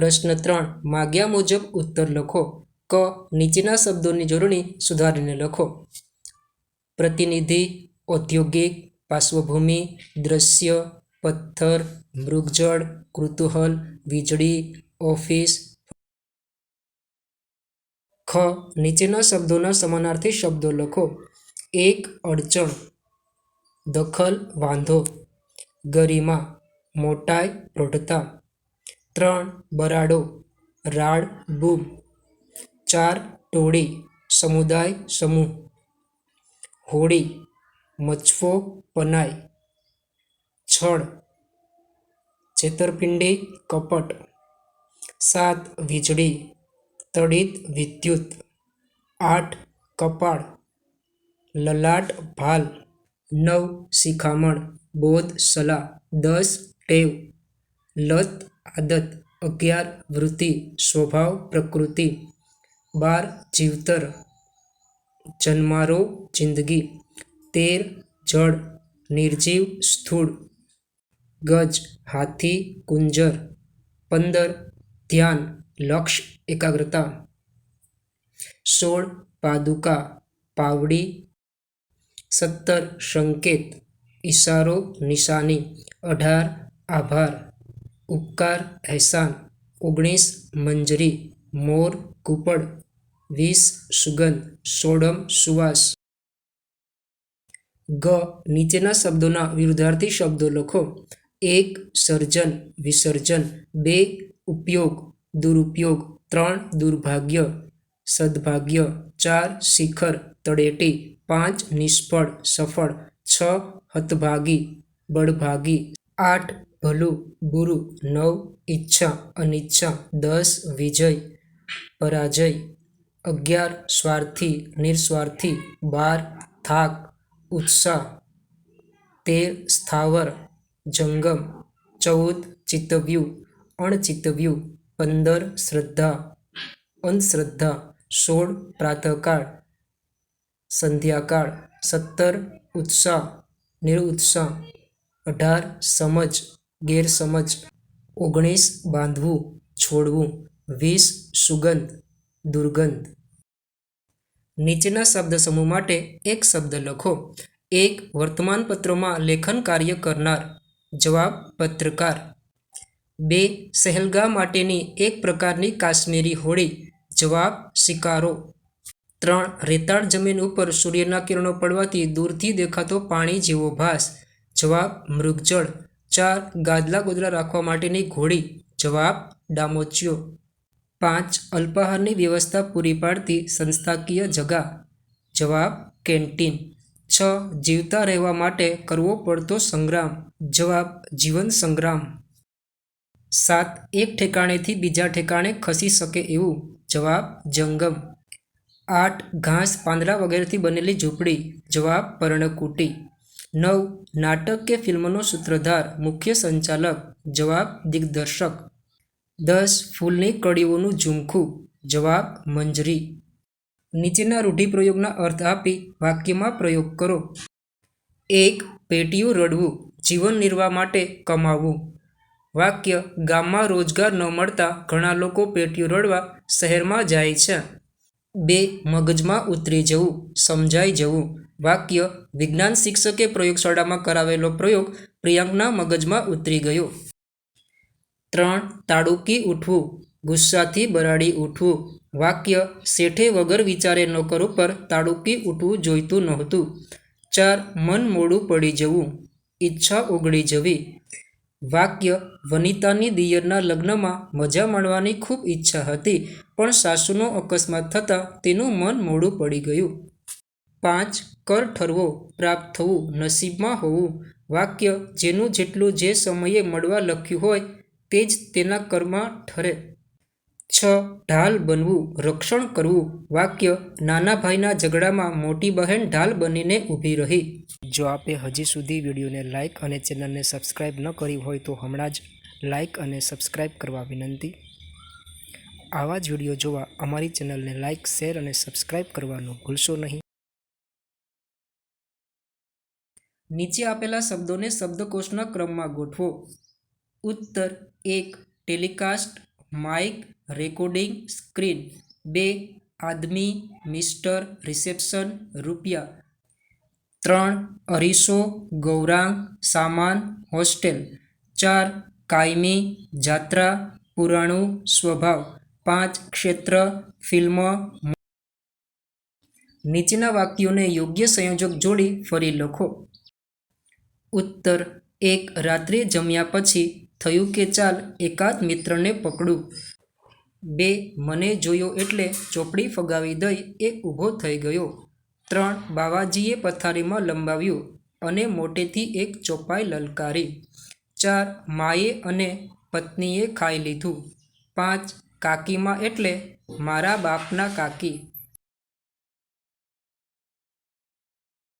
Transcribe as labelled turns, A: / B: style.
A: પ્રશ્ન 3 માગ્યા મુજબ ઉત્તર લખો. ક. નીચેના શબ્દોની જોડણી સુધારીને લખો. પ્રતિનિધિ, ઔદ્યોગિક, પાર્શ્વભૂમિ, દ્રશ્ય, પથ્થર, મૃગજળ, કૃતૂહલ, વીજળી, ઓફિસ. ખ. નીચેના શબ્દોના સમાનાર્થી શબ્દો લખો. 1. અડચણ, દખલ, વાંધો, ગરિમા, મોટાઈ, પ્રૌઢતા. 3. બરાડો, રાડ, બૂમ. 4. ટોળી, સમુદાય, સમૂહ. હોડી, મચફો, પનાઈ. છળ, છેતરપિંડી, કપટ. 7. વીજળી, તડિત, વિદ્યુત. 8. કપાળ, લલાટ, ભાલ. 9. શિખામણ, બોધ, સલાહ. 10. ટેવ, લત, આદત. 11. વૃત્તિ, સ્વભાવ, પ્રકૃતિ. 12. જીવતર, જન્મારો, જિંદગી. 13. જડ, નિર્જીવ, સ્થૂળ. ગજ, હાથી, કુંજર. 15. ધ્યાન, લક્ષ્ય, એકાગ્રતા. 16. પાદુકા, પાવડી. 17. સંકેત, ઇશારો, નિશાની. 18. આભાર, ઉપકાર, અહેસાન. 19. મંજરી, મોર, કૂપળ. 20. સુગંધ, સોડમ, સુવાસ. ગ. નીચેના શબ્દોના વિરુદ્ધાર્થી શબ્દો લખો. 1. સર્જન, વિસર્જન. 2. ઉપયોગ, દુરુપયોગ. 3. દુર્ભાગ્ય, સદભાગ્ય. 4. શિખર, તળેટી. 5. નિષ્ફળ, સફળ. 6. હતભાગી, બળભાગી. 8. ભલું, બુરું. 9. ઈચ્છા, અનિચ્છા. 10. વિજય, પરાજય. 11. સ્વાર્થી, નિસ્વાર્થી. 12. થાક, ઉત્સાહ. 13. સ્થાવર, જંગમ. 14. ચિત્તવ્યું, અણચિત્તવ્યું. 15. શ્રદ્ધા, અંધશ્રદ્ધા. 16. પ્રાતઃકાળ, સંધ્યાકાળ. 17. ઉત્સાહ, નિરુત્સાહ. 18. સમજ, ગેરસમજ. 19. બાંધવું, છોડવું. 20. સુગંધ, દુર્ગંધ. નીચેના શબ્દ સમૂહ માટે એક શબ્દ લખો. 1. વર્તમાનપત્રોમાં લેખન કાર્ય કરનાર. જવાબ, પત્રકાર. 2. સહેલગાહ માટેની એક પ્રકારની કાશ્મીરી હોડી. જવાબ, શિકારો. 3. રેતાળ જમીન ઉપર સૂર્યના કિરણો પડવાથી દૂરથી દેખાતો પાણી જેવો ભાસ. જવાબ, મૃગજળ. 4. ગાદલા ગોદડા રાખવા માટેની ઘોડી. જવાબ, ડામોચિયો. 5. અલ્પાહારની વ્યવસ્થા પૂરી પાડતી સંસ્થાકીય જગા. જવાબ, કેન્ટીન. 6. જીવતા રહેવા માટે કરવો પડતો સંગ્રામ. જવાબ, જીવન સંગ્રામ. 7. એક ઠેકાણેથી બીજા ઠેકાણે ખસી શકે એવું. જવાબ, જંગમ. 8. ઘાસ, પાંદડા વગેરેથી બનેલી ઝૂંપડી. જવાબ, પર્ણકુટી. 9. નાટક કે ફિલ્મનો સૂત્રધાર, મુખ્ય સંચાલક. જવાબ, દિગ્દર્શક. 10. ફૂલની કળીઓનું ઝુમખું. જવાબ, મંજરી. નીચેના રૂઢિપ્રયોગના અર્થ આપી વાક્યમાં પ્રયોગ કરો. 1. પેટીયું રડવું, જીવન નિર્વાહ માટે કમાવવું. વાક્ય, ગામમાં રોજગાર ન મળતા ઘણા લોકો પેટીયું રડવા શહેરમાં જાય છે. 2. મગજમાં ઉતરી જવું, સમજાઈ જવું. વાક્ય, વિજ્ઞાન શિક્ષકે પ્રયોગશાળામાં કરાવેલો પ્રયોગ પ્રિયાંકના મગજમાં ઉતરી ગયો. 3. તાડૂકી ઉઠવું, ગુસ્સાથી બરાડી ઉઠવું. વાક્ય, શેઠે વગર વિચારે નોકર ઉપર તાડૂકી ઉઠવું જોઈતું નહોતું. 4. મન મોડું પડી જવું, ઈચ્છા ઓગળી જવી. વાક્ય, વનિતાની દિયરના લગ્નમાં મજા માણવાની ખૂબ ઈચ્છા હતી, પણ સાસુનો અકસ્માત થતાં તેનું મન મોડું પડી ગયું. 5. કર ઠરવો, પ્રાપ્ત થવું, નસીબમાં હોવું. વાક્ય, જેનું જેટલું જે સમયે મળવા લખ્યું હોય તે જ તેના કર્મમાં ઠરે. 6. ઢાલ બનવું, રક્ષણ કરવું. વાક્ય, નાના ભાઈના ઝઘડામાં મોટી બહેન ઢાલ બનીને ઊભી રહી. જો આપે હજી સુધી વિડીયોને લાઇક અને ચેનલને સબસ્ક્રાઇબ ન કરી હોય તો હમણાં જ લાઇક અને સબસ્ક્રાઇબ કરવા વિનંતી. આવા જ વિડીયો જોવા અમારી ચેનલને લાઇક, શેર અને સબસ્ક્રાઇબ કરવાનું ભૂલશો નહીં. નીચે આપેલા શબ્દોને શબ્દકોશના ક્રમમાં ગોઠવો. ઉત્તર 1. ટેલિકાસ્ટ, માઇક રેકોર્ડિંગ સ્ક્રીન 2 આદમી મિસ્ટર રિસેપ્શન રૂપિયા 3 અરીસો ગૌરાંગ સામાન હોસ્ટેલ 4 કાયમી જાત્રા પુરાણું સ્વભાવ 5 ક્ષેત્ર ફિલ્મ. નીચેના વાક્યોને યોગ્ય સંયોજક જોડી ફરી લખો. ઉત્તર 1 રાત્રે જમ્યા પછી થયું કે ચાલ એકાદ મિત્રને પકડું. 2 મને જોયો એટલે ચોપડી ફગાવી દઈ એ ઊભો થઈ ગયો. 3 બાવાજીએ પથારીમાં લંબાવ્યું અને મોટેથી એક ચોપાઈ લલકારી. 4 માએ અને પત્નીએ ખાઈ લીધું. 5 કાકીમા એટલે મારા બાપના કાકી.